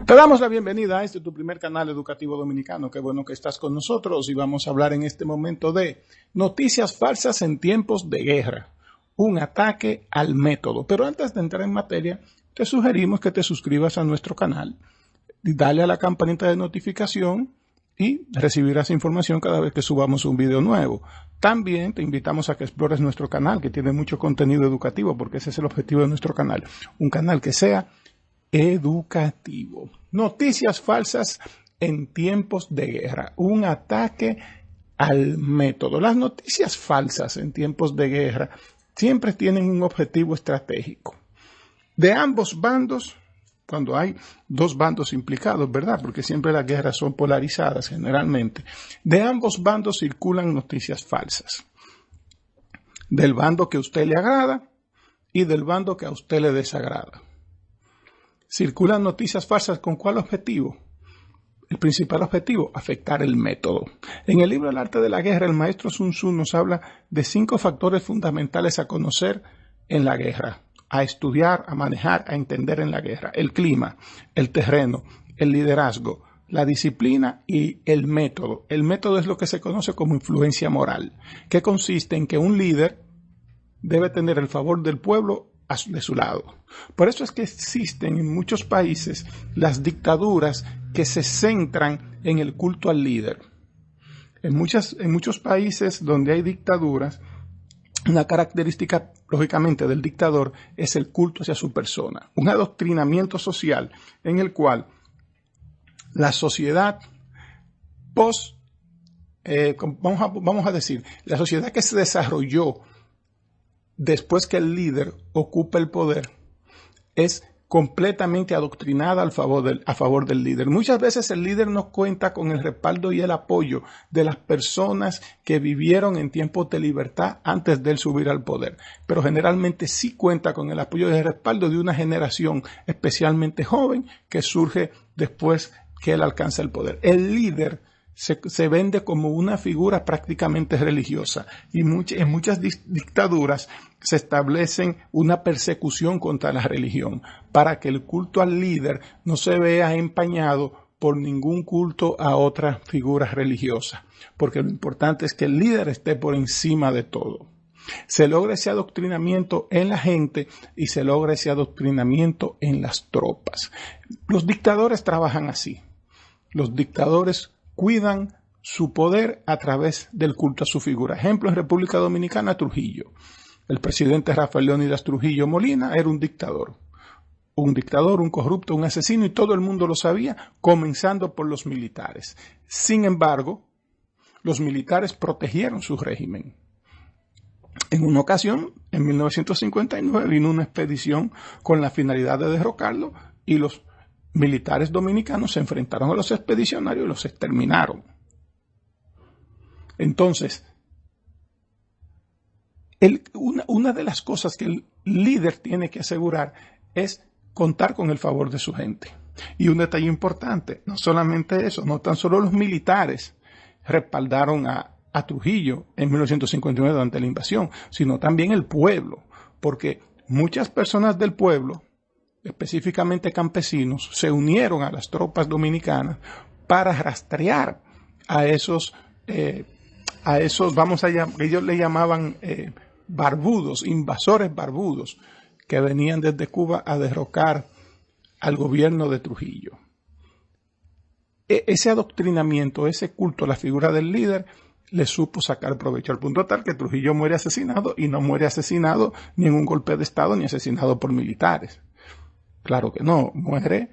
Te damos la bienvenida a tu primer canal educativo dominicano. Qué bueno que estás con nosotros y vamos a hablar en este momento de noticias falsas en tiempos de guerra, un ataque al método. Pero antes de entrar en materia, te sugerimos que te suscribas a nuestro canal y dale a la campanita de notificación y recibirás información cada vez que subamos un video nuevo. También te invitamos a que explores nuestro canal, que tiene mucho contenido educativo, porque ese es el objetivo de nuestro canal. Un canal que sea educativo. Noticias falsas en tiempos de guerra. Un ataque al método. Las noticias falsas en tiempos de guerra siempre tienen un objetivo estratégico. De ambos bandos, cuando hay dos bandos implicados, ¿verdad? Porque siempre las guerras son polarizadas generalmente. De ambos bandos circulan noticias falsas. Del bando que a usted le agrada y del bando que a usted le desagrada. Circulan noticias falsas ¿con cuál objetivo? El principal objetivo, afectar el método. En el libro El arte de la guerra, el maestro Sun Tzu nos habla de 5 factores fundamentales a conocer en la guerra, a estudiar, a manejar, a entender en la guerra. El clima, el terreno, el liderazgo, la disciplina y el método. El método es lo que se conoce como influencia moral, que consiste en que un líder debe tener el favor del pueblo de su lado. Por eso es que existen en muchos países las dictaduras que se centran en el culto al líder. En muchos países donde hay dictaduras, una característica, lógicamente, del dictador es el culto hacia su persona. Un adoctrinamiento social en el cual la sociedad vamos a decir, la sociedad que se desarrolló después que el líder ocupa el poder, es completamente adoctrinada a favor del líder. Muchas veces el líder no cuenta con el respaldo y el apoyo de las personas que vivieron en tiempos de libertad antes de él subir al poder, pero generalmente sí cuenta con el apoyo y el respaldo de una generación especialmente joven que surge después que él alcanza el poder. El líder se vende como una figura prácticamente religiosa y en muchas dictaduras se establecen una persecución contra la religión para que el culto al líder no se vea empañado por ningún culto a otra figura religiosa, porque lo importante es que el líder esté por encima de todo. Se logra ese adoctrinamiento en la gente y se logra ese adoctrinamiento en las tropas. Los dictadores trabajan así. Los dictadores cuidan su poder a través del culto a su figura. Ejemplo, en República Dominicana, Trujillo. El presidente Rafael Leónidas Trujillo Molina era un dictador, un corrupto, un asesino, y todo el mundo lo sabía, comenzando por los militares. Sin embargo, los militares protegieron su régimen. En una ocasión, en 1959, vino una expedición con la finalidad de derrocarlo y los militares dominicanos se enfrentaron a los expedicionarios y los exterminaron. Entonces, una de las cosas que el líder tiene que asegurar es contar con el favor de su gente. Y un detalle importante, no solamente eso, no tan solo los militares respaldaron a Trujillo en 1959 durante la invasión, sino también el pueblo, porque muchas personas del pueblo, específicamente campesinos, se unieron a las tropas dominicanas para rastrear a esos, ellos le llamaban barbudos, invasores barbudos, que venían desde Cuba a derrocar al gobierno de Trujillo. Ese adoctrinamiento, ese culto a la figura del líder, le supo sacar provecho al punto tal que Trujillo muere asesinado, y no muere asesinado ni en un golpe de Estado ni asesinado por militares. Claro que no, muere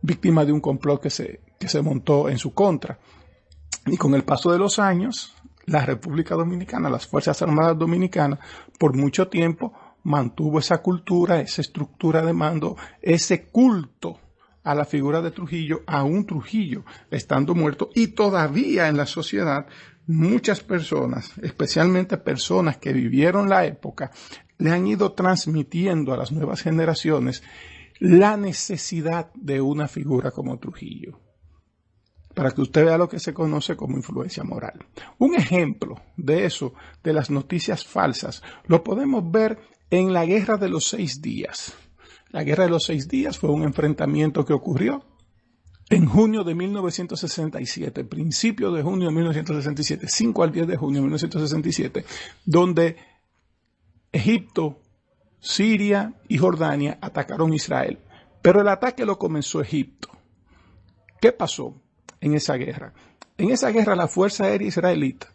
víctima de un complot que se montó en su contra. Y con el paso de los años, la República Dominicana, las Fuerzas Armadas Dominicanas, por mucho tiempo mantuvo esa cultura, esa estructura de mando, ese culto a la figura de Trujillo, aún Trujillo estando muerto, y todavía en la sociedad muchas personas, especialmente personas que vivieron la época, le han ido transmitiendo a las nuevas generaciones la necesidad de una figura como Trujillo, para que usted vea lo que se conoce como influencia moral. Un ejemplo de eso, de las noticias falsas, lo podemos ver en la Guerra de los 6 días. La Guerra de los 6 días fue un enfrentamiento que ocurrió en junio de 1967, principio de junio de 1967, 5 al 10 de junio de 1967, donde Egipto, Siria y Jordania atacaron Israel. Pero el ataque lo comenzó Egipto. ¿Qué pasó en esa guerra? En esa guerra la Fuerza Aérea Israelita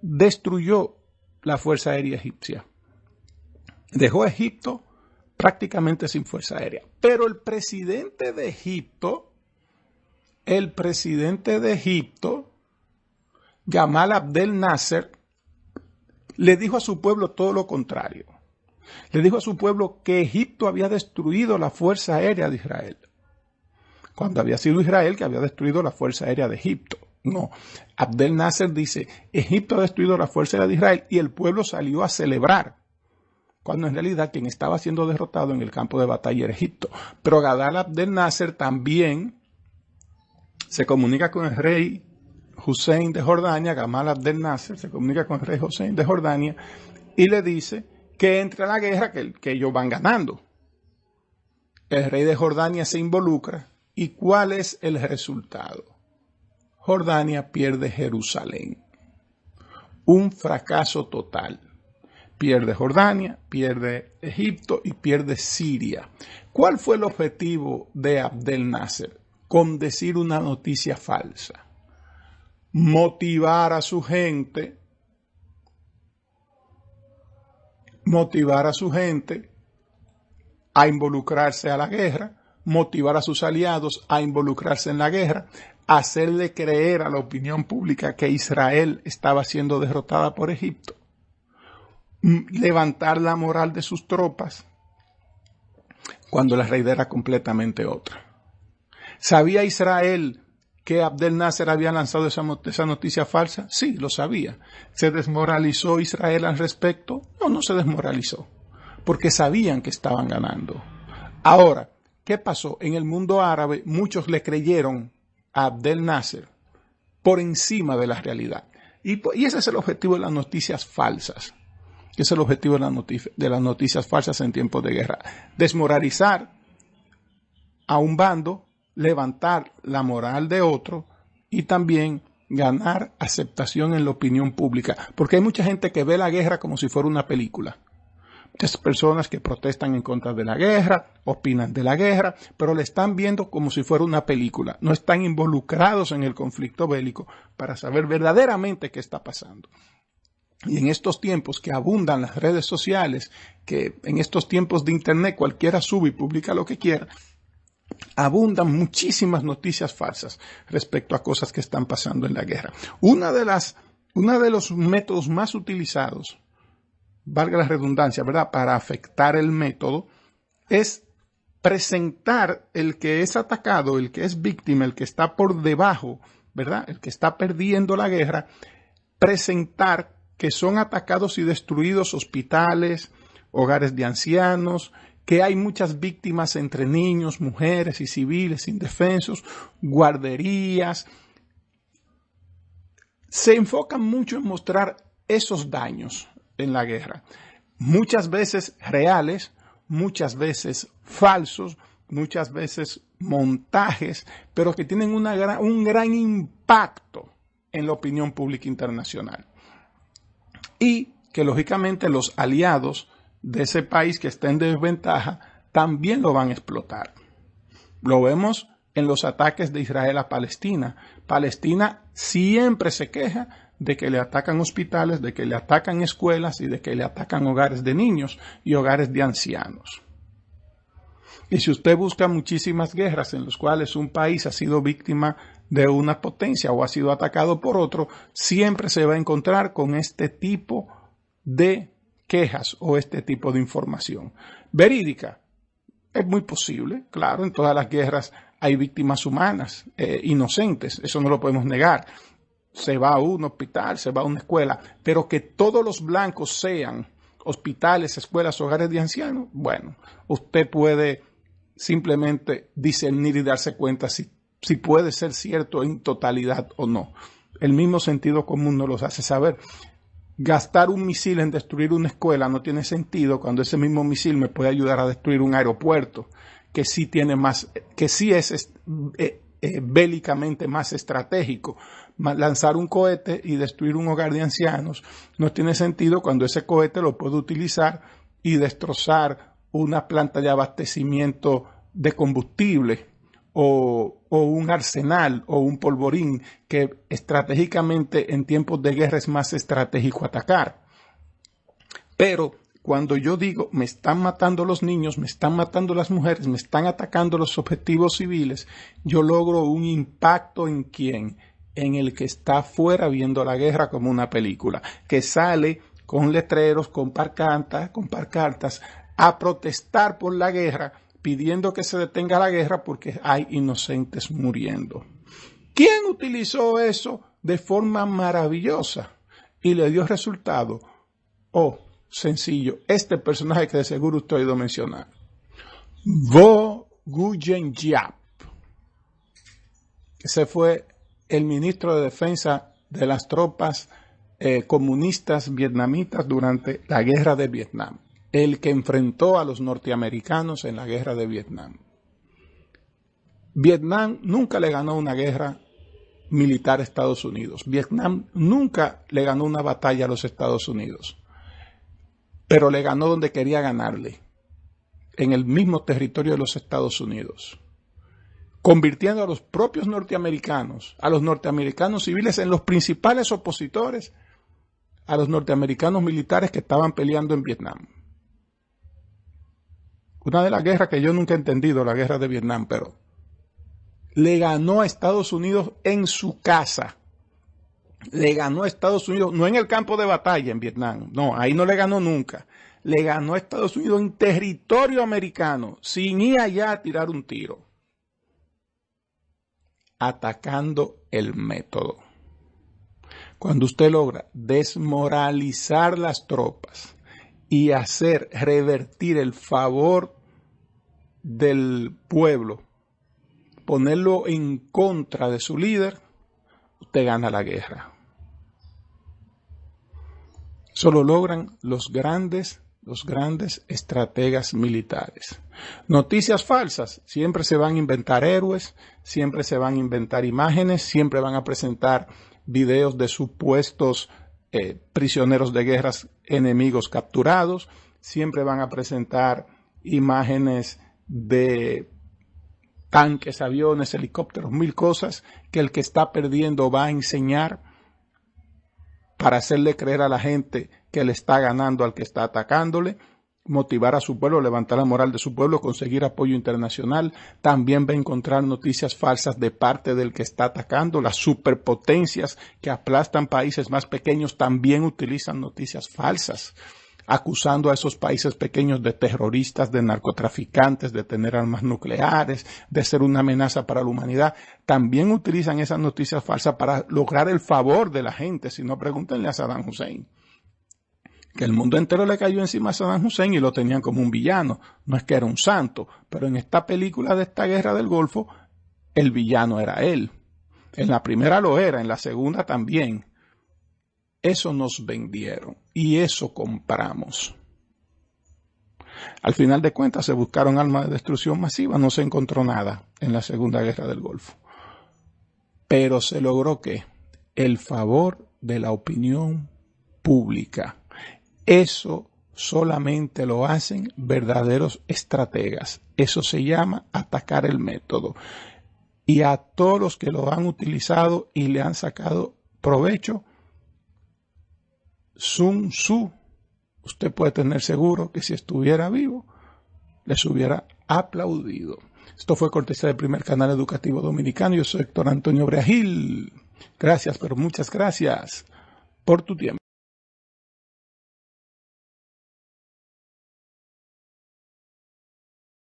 destruyó la Fuerza Aérea Egipcia. Dejó a Egipto prácticamente sin Fuerza Aérea. Pero el presidente de Egipto, Gamal Abdel Nasser, le dijo a su pueblo todo lo contrario. Le dijo a su pueblo que Egipto había destruido la Fuerza Aérea de Israel, cuando había sido Israel que había destruido la Fuerza Aérea de Egipto. No, Abdel Nasser dice, Egipto ha destruido la Fuerza Aérea de Israel, y el pueblo salió a celebrar, cuando en realidad quien estaba siendo derrotado en el campo de batalla era Egipto. Pero Gamal Abdel Nasser también se comunica con el rey Hussein de Jordania. Gamal Abdel Nasser se comunica con el rey Hussein de Jordania y le dice que entre a la guerra, que ellos van ganando. El rey de Jordania se involucra. ¿Y cuál es el resultado? Jordania pierde Jerusalén. Un fracaso total. Pierde Jordania, pierde Egipto y pierde Siria. ¿Cuál fue el objetivo de Abdel Nasser? Con decir una noticia falsa. Motivar a su gente a involucrarse a la guerra, motivar a sus aliados a involucrarse en la guerra, hacerle creer a la opinión pública que Israel estaba siendo derrotada por Egipto, levantar la moral de sus tropas, cuando la realidad era completamente otra. ¿Sabía Israel que Abdel Nasser había lanzado esa noticia falsa? Sí, lo sabía. ¿Se desmoralizó Israel al respecto? No, no se desmoralizó, porque sabían que estaban ganando. Ahora, ¿qué pasó? En el mundo árabe muchos le creyeron a Abdel Nasser por encima de la realidad. Y ese es el objetivo de las noticias falsas. Ese es el objetivo de las noticias falsas en tiempos de guerra. Desmoralizar a un bando, levantar la moral de otro y también ganar aceptación en la opinión pública. Porque hay mucha gente que ve la guerra como si fuera una película. Muchas personas que protestan en contra de la guerra, opinan de la guerra, pero la están viendo como si fuera una película. No están involucrados en el conflicto bélico para saber verdaderamente qué está pasando. Y en estos tiempos que abundan las redes sociales, que en estos tiempos de internet cualquiera sube y publica lo que quiera, abundan muchísimas noticias falsas respecto a cosas que están pasando en la guerra. Uno de los métodos más utilizados, valga la redundancia, ¿verdad?, para afectar el método, es presentar el que es atacado, el que es víctima, el que está por debajo, ¿verdad?, el que está perdiendo la guerra, presentar que son atacados y destruidos hospitales, hogares de ancianos, que hay muchas víctimas entre niños, mujeres y civiles indefensos, guarderías. Se enfocan mucho en mostrar esos daños en la guerra, muchas veces reales, muchas veces falsos, muchas veces montajes, pero que tienen un gran impacto en la opinión pública internacional. Y que lógicamente los aliados de ese país que está en desventaja también lo van a explotar. Lo vemos en los ataques de Israel a Palestina. Palestina siempre se queja de que le atacan hospitales, de que le atacan escuelas y de que le atacan hogares de niños y hogares de ancianos. Y si usted busca muchísimas guerras en las cuales un país ha sido víctima de una potencia o ha sido atacado por otro, siempre se va a encontrar con este tipo de quejas o este tipo de información. Verídica, es muy posible, claro, en todas las guerras hay víctimas humanas, inocentes, eso no lo podemos negar. Se va a un hospital, se va a una escuela, pero que todos los blancos sean hospitales, escuelas, hogares de ancianos, bueno, usted puede simplemente discernir y darse cuenta si puede ser cierto en totalidad o no. El mismo sentido común nos los hace saber. Gastar un misil en destruir una escuela no tiene sentido cuando ese mismo misil me puede ayudar a destruir un aeropuerto, que sí tiene más, que sí es bélicamente más estratégico. Lanzar un cohete y destruir un hogar de ancianos no tiene sentido cuando ese cohete lo puede utilizar y destrozar una planta de abastecimiento de combustible o un arsenal o un polvorín, que estratégicamente en tiempos de guerra es más estratégico atacar. Pero cuando yo digo me están matando los niños, me están matando las mujeres, me están atacando los objetivos civiles, yo logro un impacto en quién, en el que está afuera viendo la guerra como una película, que sale con letreros, con pancartas a protestar por la guerra, pidiendo que se detenga la guerra porque hay inocentes muriendo. ¿Quién utilizó eso de forma maravillosa y le dio resultado? Sencillo, este personaje que de seguro usted ha oído mencionar, Vo Nguyen Giap. Ese fue el ministro de Defensa de las tropas comunistas vietnamitas durante la guerra de Vietnam, el que enfrentó a los norteamericanos en la guerra de Vietnam. Vietnam nunca le ganó una guerra militar a Estados Unidos. Vietnam nunca le ganó una batalla a los Estados Unidos, pero le ganó donde quería ganarle, en el mismo territorio de los Estados Unidos, convirtiendo a los propios norteamericanos, a los norteamericanos civiles en los principales opositores a los norteamericanos militares que estaban peleando en Vietnam. Una de las guerras que yo nunca he entendido, la guerra de Vietnam, pero le ganó a Estados Unidos en su casa. Le ganó a Estados Unidos, no en el campo de batalla en Vietnam, no, ahí no le ganó nunca. Le ganó a Estados Unidos en territorio americano, sin ir allá a tirar un tiro. Atacando el método. Cuando usted logra desmoralizar las tropas y hacer revertir el favor del pueblo, ponerlo en contra de su líder, usted gana la guerra. Eso lo logran los grandes estrategas militares. Noticias falsas, siempre se van a inventar héroes, siempre se van a inventar imágenes, siempre van a presentar videos de supuestos prisioneros de guerras enemigos capturados, siempre van a presentar imágenes de tanques, aviones, helicópteros, mil cosas que el que está perdiendo va a enseñar para hacerle creer a la gente que le está ganando al que está atacándole, motivar a su pueblo, levantar la moral de su pueblo, conseguir apoyo internacional. También va a encontrar noticias falsas de parte del que está atacando. Las superpotencias que aplastan países más pequeños también utilizan noticias falsas, acusando a esos países pequeños de terroristas, de narcotraficantes, de tener armas nucleares, de ser una amenaza para la humanidad. También utilizan esas noticias falsas para lograr el favor de la gente. Si no, pregúntenle a Saddam Hussein, que el mundo entero le cayó encima a Saddam Hussein y lo tenían como un villano. No es que era un santo, pero en esta película de esta guerra del Golfo, el villano era él. En la primera lo era, en la segunda también. Eso nos vendieron y eso compramos. Al final de cuentas se buscaron armas de destrucción masiva, no se encontró nada en la Segunda Guerra del Golfo. Pero se logró ¿qué? El favor de la opinión pública. Eso solamente lo hacen verdaderos estrategas. Eso se llama atacar el método. Y a todos los que lo han utilizado y le han sacado provecho, Sun Tzu, usted puede tener seguro que si estuviera vivo, les hubiera aplaudido. Esto fue cortesía del primer canal educativo dominicano. Yo soy Héctor Antonio Breagil. Gracias, pero muchas gracias por tu tiempo.